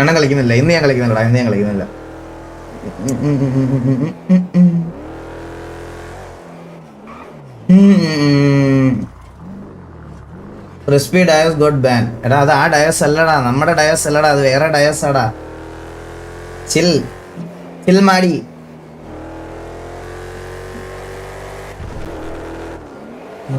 അണ്ണൻ കളിക്കുന്നില്ല. ഇന്ന് ഞാൻ കളിക്കുന്നില്ല. ക്രിസ്പി ഡയസ് ഗോട്ട് ബാൻ. എടാ അത് ആ ഡയസ് അല്ലടാ, നമ്മുടെ ഡയസ് അല്ലടാ, അത് വേറെ ഡയസ് ആടാ. ചിൽ മാടി.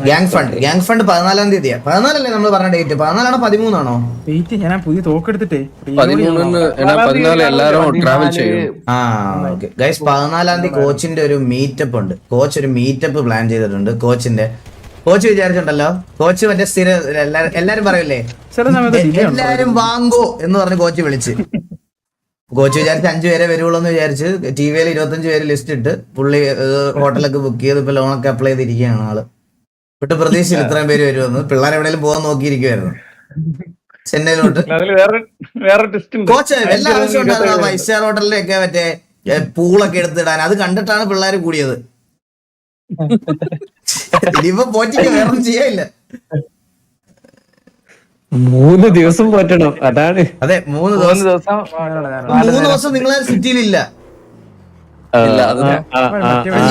Gang fund 14-ാം തീയതിയാ. 14 നമ്മൾ പറഞ്ഞ ഡേറ്റ്. 14 13 ഞാൻ പുതിയ തോക്കെടുത്തിട്ടേ 14 എല്ലാരും ട്രാവൽ ചെയ്യും. 14 കോച്ചിന്റെ ഒരു മീറ്റപ്പ് ഉണ്ട്. കോച്ച് ഒരു മീറ്റപ്പ് പ്ലാൻ ചെയ്തിട്ടുണ്ട്. കോച്ച് വിചാരിച്ചിട്ടുണ്ടല്ലോ, കോച്ച് മറ്റേ സ്ഥിരം എല്ലാരും പറയല്ലേ എല്ലാരും വാങ്ങോ എന്ന് പറഞ്ഞ് കോച്ച് വിളിച്ച്. കോച്ച് വിചാരിച്ച് 5 പേരെ വരുവുള്ളൂ എന്ന് വിചാരിച്ച് ടിവിയിൽ 25 പേര് ലിസ്റ്റ് ഇട്ട് പുള്ളി ഹോട്ടലൊക്കെ ബുക്ക് ചെയ്ത് ഇപ്പൊ ലോണൊക്കെ അപ്ലൈ ചെയ്തിരിക്കുകയാണ് ആള്. വിട്ട് പ്രതീക്ഷയിൽ ഇത്രയും പേര് വരുമെന്ന്. പിള്ളേർ എവിടെയെങ്കിലും പോകാൻ നോക്കിയിരിക്കുവായിരുന്നു ചെന്നൈയിലോട്ട്. കോച്ച് എല്ലാ ആവശ്യം ഉണ്ടായിരുന്നു 5 സ്റ്റാർ ഹോട്ടലിലൊക്കെ മറ്റേ പൂളൊക്കെ എടുത്തിടാൻ. അത് കണ്ടിട്ടാണ് പിള്ളേർ കൂടിയത്. ഇനിയിപ്പോ പോറ്റിക്ക് വേറൊന്നും ചെയ്യാനില്ല. 3 ദിവസം പോറ്റണം, അതാണ്. അതെ 3 ദിവസം നിങ്ങളെ സിറ്റിയിലില്ല.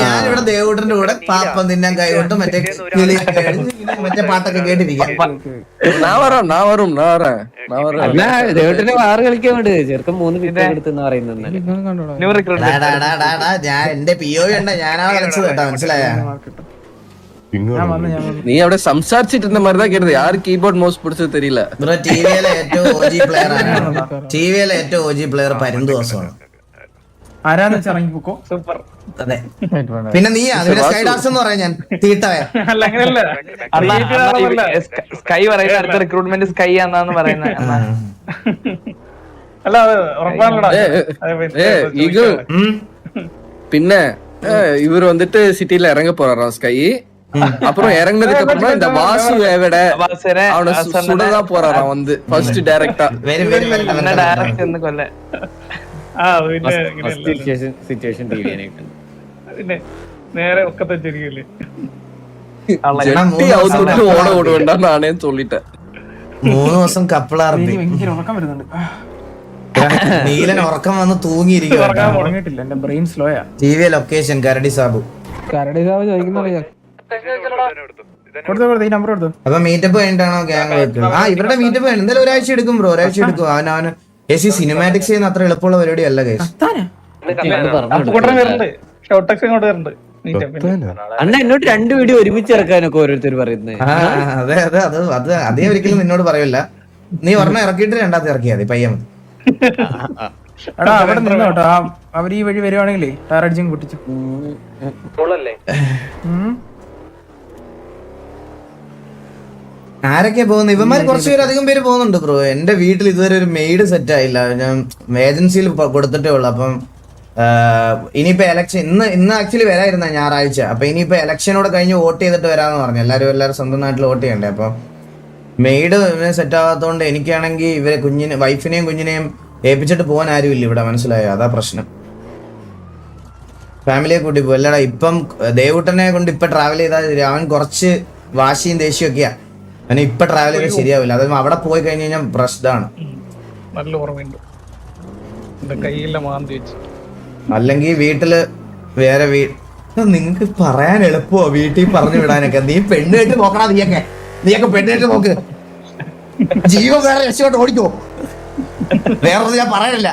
ഞാനിവിടെ ദേവൂട്ടന്റെ കൂടെ പാപ്പം തിന്നാൻ കൈകൊണ്ട് മറ്റേ മറ്റേ പാട്ടൊക്കെ കേട്ടിരിക്കാം. ദേവട്ടിന് വാറ് കളിക്കാൻ വേണ്ടി ചെറുക്കം 3 വിക്കറ്റ് എടുത്തെന്ന് പറയുന്നത്. ഞാൻ എന്റെ PO ഉണ്ട്, ഞാനാണ് കളിച്ചത് കേട്ടോ, മനസ്സിലായ? നീ അവിടെ സംസാരിച്ചിട്ട് മരുന്നാ കേട്ടത്. യാർ കീബോർഡ് മൗസ് പിടിച്ചത് തെരിയില്ല. ബ്രോ ടിവിയിലെ ഏറ്റവും OG പ്ലെയർ ആണ്. ടിവിയിലെ ഏറ്റവും OG പ്ലെയർ പരിന്ത് ദിവസമാണ്. ആരാന്ന് വെച്ചാൽ ഇറങ്ങിപ്പോ സൂപ്പർ. അതെ, പിന്നെ നീ അതിനെ സ്കൈ ഡാൻസ് എന്ന് പറയാൻ ഞാൻ തീട്ടവേ. സ്കൈ പറയുന്നത് അടുത്ത റിക്രൂട്ട്മെന്റ് സ്കൈ ആണെന്ന് പറയുന്നത്. പിന്നെ இவர் வந்துட்டு சிட்டில இறங்க போறாராம் ஸ்கை. அப்புறம் இறங்குனதுக்கு அப்புறமா இந்த வாசு விட அவனை சுடதான் போறாராம் வந்து ஃபர்ஸ்ட் டைரக்டா. டைரக்ட் എന്ന് കൊല്ല സിറ്റുവേഷൻ നേരെ ഒക്കത്തെ ചെറിയല്ലേ ഓട ഓടുവേണ്ട നാണേ சொல்லிட்டேன். 3 ദിവസം കപ്പിളാർത്തി ഉറക്കം വരുന്നുണ്ട്. നീലൻ ഉറക്കം വന്ന് തൂങ്ങിയിരിക്കും. എന്റെ ബ്രെയിൻ സ്ലോയാ. ടിവി ലൊക്കേഷൻ കരടി സാബു ചോദിക്കുന്ന ഈ നമ്പർ കൊടുത്തു. അപ്പൊ മീറ്റപ്പ് കഴിഞ്ഞിട്ടാണോ ഗ്യാങ് വെക്കുന്നത്? ഇവരുടെ മീറ്റപ്പ് കഴിഞ്ഞു. എന്തായാലും ഒരാഴ്ച എടുക്കും ബ്രോ, ഒരാഴ്ച എടുക്കും. അവന് സിനിമാറ്റിക്സ് ചെയ്യുന്ന അത്ര എളുപ്പമുള്ള പരിപാടി അല്ല ഗൈസ്. അണ്ണ എന്നോട് 2 വീഡിയോ ഒരുമിച്ച് ഇറക്കാനൊക്കെ ഓരോരുത്തർ പറയുന്നത്. അതെ അതെ അത് അതേ ഒരിക്കലും നിന്നോട് പറയില്ല. നീ ഒരെണ്ണം ഇറക്കിയിട്ട് രണ്ടാമത്തെ ഇറക്കിയാ മതി പയ്യ മതി. എടാ അവിടെ നിന്നോട്ടോ, അവർ ഈ വഴി വരുവാണെങ്കിലേ ടയർ അടിച്ചും പൊട്ടിച്ചു. ആരൊക്കെ പോകുന്നു? ഇവന്മാർ കുറച്ചുപേര് അധികം പേര് പോകുന്നുണ്ട് ബ്രോ. എന്റെ വീട്ടിൽ ഇതുവരെ ഒരു മെയ്ഡ് സെറ്റ് ആയില്ല. ഞാൻ ഏജൻസിയിൽ കൊടുത്തിട്ടേ ഉള്ളു. അപ്പം ഇനിയിപ്പോ ഇലക്ഷൻ ഇന്ന് ആക്ച്വലി വരായിരുന്ന ഞായറാഴ്ച. അപ്പൊ ഇനിയിപ്പോ ഇലക്ഷനോട് കഴിഞ്ഞ് വോട്ട് ചെയ്തിട്ട് വരാന്ന് പറഞ്ഞു. എല്ലാവരും സ്വന്തം നാട്ടിൽ വോട്ട് ചെയ്യണ്ടേ. അപ്പൊ മെയ്ഡ് സെറ്റ് ആവാത്തതുകൊണ്ട് എനിക്കാണെങ്കിൽ ഇവരെ വൈഫിനെയും കുഞ്ഞിനെയും ഏൽപ്പിച്ചിട്ട് പോകാൻ ആരുമില്ല ഇവിടെ, മനസ്സിലായോ? അതാ പ്രശ്നം. ഫാമിലിയെ കൂട്ടി പോകും. അല്ലടാ ഇപ്പം ദേവൂട്ടനെ കൊണ്ട് ഇപ്പൊ ട്രാവൽ ചെയ്താൽ അവൻ കുറച്ച് വാശിയും ദേഷ്യവും ഒക്കെയാ. അവന് ഇപ്പൊ ട്രാവൽ ചെയ്താൽ ശരിയാവില്ല. അത് അവിടെ പോയി കഴിഞ്ഞ് കഴിഞ്ഞാൽ പ്രശ്നമാണ്. നല്ല ഓർമ്മയുണ്ട്. അല്ലെങ്കിൽ വീട്ടില് വേറെ നിങ്ങക്ക് പറയാൻ എളുപ്പമോ വീട്ടിൽ പറഞ്ഞു വിടാനൊക്കെ? നീ പെണ്ണുകെട്ട് നോക്കണ. നീയൊക്കെ പെണ്ണുകെട്ട് നോക്ക്. ജീവൻ വേറെ രക്ഷോട്ട് ഓടിക്കോ. വേറൊന്നും ഞാൻ പറയാനില്ല.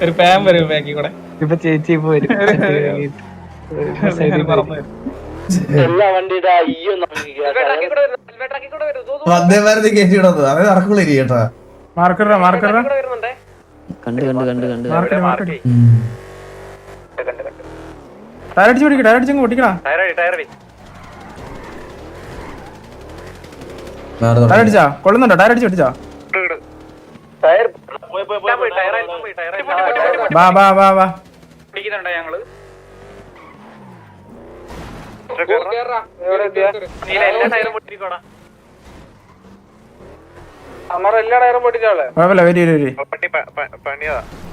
ഒരു പാൻ വരും ബാക്കി കൂടെ. ഇപ്പൊ ചേച്ചി ഇപ്പൊ വരും. വന്ദേ ഭാരത് കയറ്റിവിടുന്നു. അത് നടക്കുള്ളൂ കേട്ടോ. കൊള്ളുന്നുണ്ടോ? ടയർ അടിച്ചു പൊട്ടിച്ചാ? വാ വാ വാ വാ. ഞങ്ങള് കുഴപ്പമില്ല വരി വരി വരി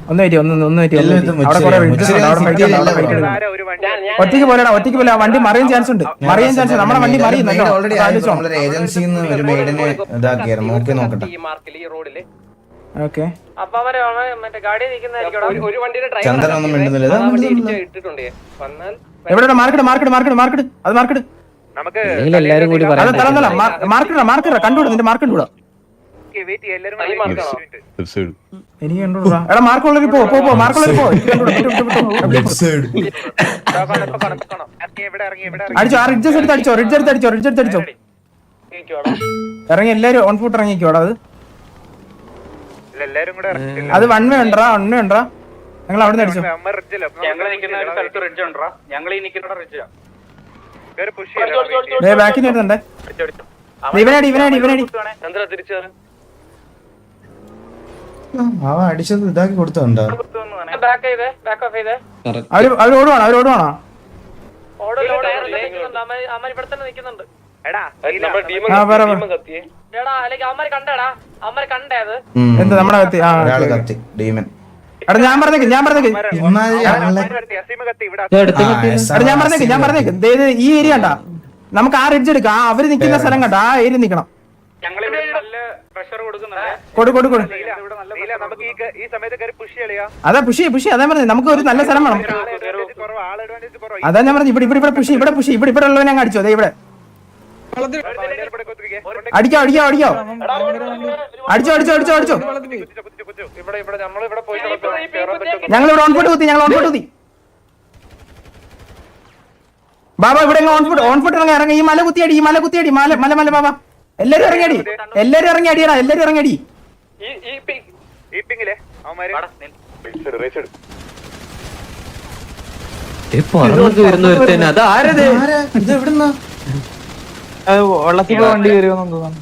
ഒന്ന് പറ്റി ഒന്ന് പറ്റി അവിടെ കുറെ ഒറ്റയ്ക്ക് പോലെ ഒറ്റയ്ക്ക് പോലെ വണ്ടി മറിയാൻ ചാൻസ് ഉണ്ട് നമ്മുടെ വണ്ടി മറിയുന്നല്ലോ ഏജൻസിയിൽ നിന്ന് ഒരു മെയ്ഡിനെ ഇതാക്കിയായിരുന്നു നോക്കട്ടെ ഓക്കെ ചന്ദ്രൻ ഒന്നും മിണ്ടുന്നില്ല എവിടെ മാർക്കറ്റ് അത് മാർക്കറ്റ് എല്ലാരും കൂടി അത് തല മാർക്കറ്റ് കണ്ടുകൂടാ നിന്റെ മാർക്ക് കണ്ടുകൂടാ എനിക്ക് കണ്ടുകൂടാ എടാ മാർക്കുള്ളവര് പോ മാർക്കുള്ളവര് പോ അടിച്ചോ ആ റിഡ്ജസ് എടുത്ത് അടിച്ചോ റിഡ്ജ് എടുത്ത് അടിച്ചോ ഇറങ്ങി എല്ലാരും ഓൺ ഫുട്ട് ഇറങ്ങിക്കോടാ അത് വൺ വേ ഉണ്ടാ ഞങ്ങൾ അവിടെ അടിച്ചോ ബാക്കിൽ വരുന്നുണ്ടേ ഇവനടി അവൻ അടിച്ചത് ഇതാക്കി കൊടുത്തോണ്ടോ അവര് ഓടുവാണോ എന്താ നമ്മുടെ കത്തി ഡീമൻ എടാ ഞാൻ പറഞ്ഞേക്ക് ഞാൻ പറഞ്ഞേക്ക് ഈ ഏരിയ കണ്ടാ നമുക്ക് ആ റിഡ്ജ് എടുക്കാം അവര് നിക്കുന്ന സ്ഥലം കണ്ടാ ആ ഏരിയ നിക്കണം കൊടു അതാ പുഷി അതാ പറഞ്ഞത് നമുക്ക് ഒരു നല്ല സ്ഥലം വേണം അതാ ഞാൻ പറഞ്ഞു ഇവിടെ പുഷി ഇവിടെ ഉള്ളവനെ അങ്ങ് അടിച്ചോ അതെ ഇവിടെ അടിക്കോ ഞങ്ങളിവിടെ ഓൺഫുട്ട് കുത്തി ബാബാ ഇവിടെ ഓൺഫുട്ട് ഇറങ്ങി ഈ മല കുത്തിയടി മല ബാബാ എല്ലാരും ഇറങ്ങി അടിയടി അത് ആരത് ഇത് എവിടുന്നാ വെള്ളത്തിൽ വണ്ടി വരുമെന്ന് തോന്നുന്നു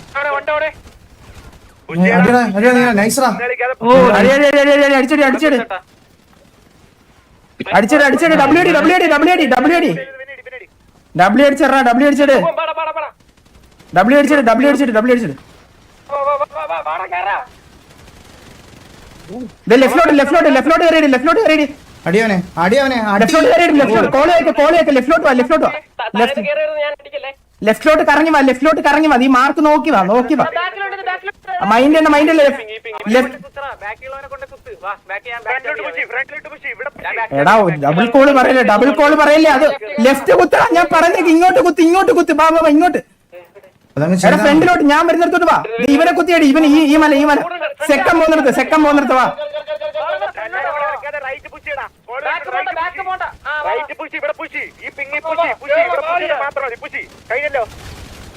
അടിച്ചടി ലെഫ്റ്റിലോട്ട് കറങ്ങി വാ നീ മാർക്ക് നോക്കി വാ മൈൻഡ് എടാ ഡബിൾ കോള് പറയല്ലേ അത് ലെഫ്റ്റ് കുത്താ ഞാൻ പറഞ്ഞേക്ക് ഇങ്ങോട്ട് കുത്ത് ബാബാ ഇങ്ങോട്ട് എടാ ഫ്രണ്ടിലോട്ട് ഞാൻ വരുന്നിടത്തോട്ട് വാ ഇവനെ കുത്തിയടി ഇവൻ ഈ മല സെക്കൻഡ് പോകുന്നിടത്ത് വാ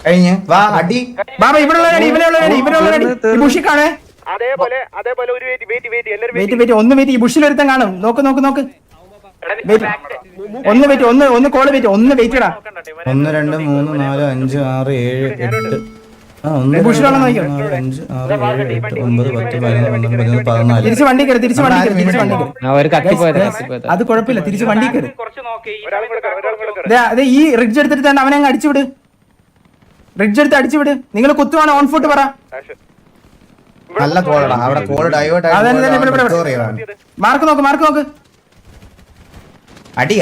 കഴിഞ്ഞ് വാ അടി ബാബ ഇവനുള്ളവരടി ബുഷിക്കാണേ വെയിറ്റ് ഒന്ന് വെയിറ്റ് ഈ ബുഷിൽ ഒരുത്തൻ കാണും നോക്ക് ഒന്ന് കോള് വെയിറ്റ് ഒന്ന് വെയിറ്റ് ഇടാ 1 2 3 4 5 6 7 8 ബുഷിലുള്ള നോക്കിയോ 5 6 7 8 9 10 11 12 14 തിരിച്ച് വണ്ടി കയറി അത് കുഴപ്പമില്ല തിരിച്ച് വണ്ടി കയറി അതെ ഈ റിഡ്ജ് എടുത്തിട്ട് തന്നെ അവനെ അങ്ങ് അടിച്ചുവിട് നിങ്ങൾ കുത്തുവാണ് ഓൺ ഫുട്ട് പറ നല്ല കോളടാ അവിടെ കോൾ ഡൈവേർട്ട് മാർക്ക് നോക്ക് അടി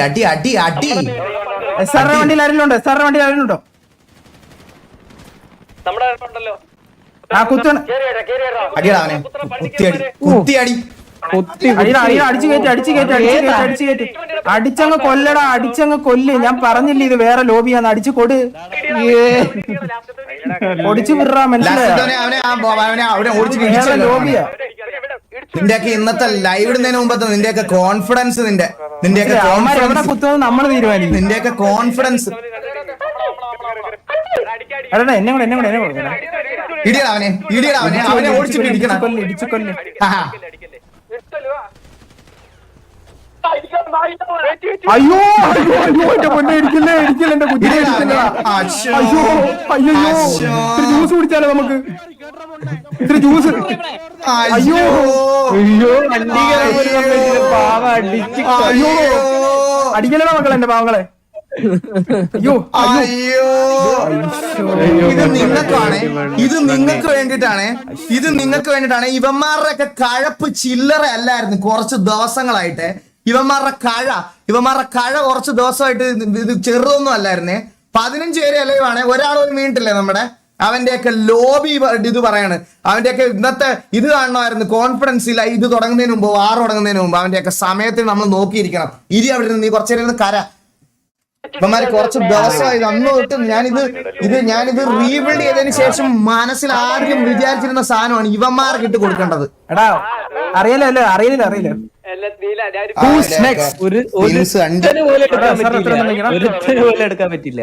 സാറിന്റെ വണ്ടിയിൽ ആരെങ്കിലും ഉണ്ടോ ആ കുത്താണ് അടിയടാ അവനെ കുത്തിയടി അടിച്ചു കയറ്റി അടിച്ചങ്ങ് കൊല്ലടാ കൊല്ല് ഞാൻ പറഞ്ഞില്ല ഇത് വേറെ ലോബിയാന്ന് അടിച്ചു കൊടു ഒടിച്ചു വിടറാ മനസ്സിലായ ലോബിയാ നിന്റെയൊക്കെ ഇന്നത്തെ ലൈവ് ഇടുന്നതിന് മുമ്പത്തെ നിന്റെയൊക്കെ കോൺഫിഡൻസ് എവിടെ കുത്തുന്നത് നമ്മൾ തീരുമാനിക്കും നിന്റെയൊക്കെ കോൺഫിഡൻസ് എന്നെ കൂടെ ഇടിയടാ അവനെ ഓടിച്ചിട്ട് ഇടിക്കണം ഇടിച്ചു കൊല്ല് അയ്യോ എന്റെ പൊന്നെ ഇടിക്കില്ലേ എന്റെ കുട്ടിയെ ജ്യൂസ് കുടിച്ചാലോ നമുക്ക് ഇത്തിരി ജ്യൂസ് അയ്യോ അടിക്കലോ മക്കളെ എന്റെ പാവങ്ങളെ അയ്യോ അയ്യോ ഇത് നിങ്ങൾക്കാണ്, ഇത് നിങ്ങൾക്ക് വേണ്ടിട്ടാണ്, ഇത് നിങ്ങൾക്ക് വേണ്ടിട്ടാണ്. ഇവന്മാരുടെ ഒക്കെ കഴപ്പ് ചില്ലറ അല്ലായിരുന്നു കുറച്ച് ദിവസങ്ങളായിട്ട്. ഇവന്മാരുടെ കഴ കുറച്ച് ദിവസമായിട്ട് ഇത് ചെറുതൊന്നും അല്ലായിരുന്നേ. 15 പേര് അലയുവാണ്, ഒരാൾ ഒരു വീണിട്ടില്ലേ നമ്മുടെ അവന്റെയൊക്കെ ലോബി ഇത് പറയാണ്. അവന്റെയൊക്കെ ഇന്നത്തെ ഇത് കാണണമായിരുന്നു, കോൺഫിഡൻസ് ഇല്ല. ഇത് തുടങ്ങുന്നതിന് മുമ്പ്, വാർ തുടങ്ങുന്നതിന് മുമ്പ് അവന്റെയൊക്കെ സമയത്തിന് നമ്മൾ നോക്കിയിരിക്കണം. ഇരി അവിടെ നിന്ന് നീ കുറച്ചു നേരം കര. ഇവന്മാര് കുറച്ച് ദിവസമായി അന്ന് തൊട്ട് ഞാനിത് റീബിൽഡ് ചെയ്തതിന് ശേഷം മനസ്സിൽ ആദ്യം വിചാരിച്ചിരുന്ന സാധനമാണ് ഇവന്മാർക്ക് ഇട്ട് കൊടുക്കേണ്ടത്. എടാ അറിയില്ല ഒരു പോലും എടുക്കാൻ പറ്റില്ല.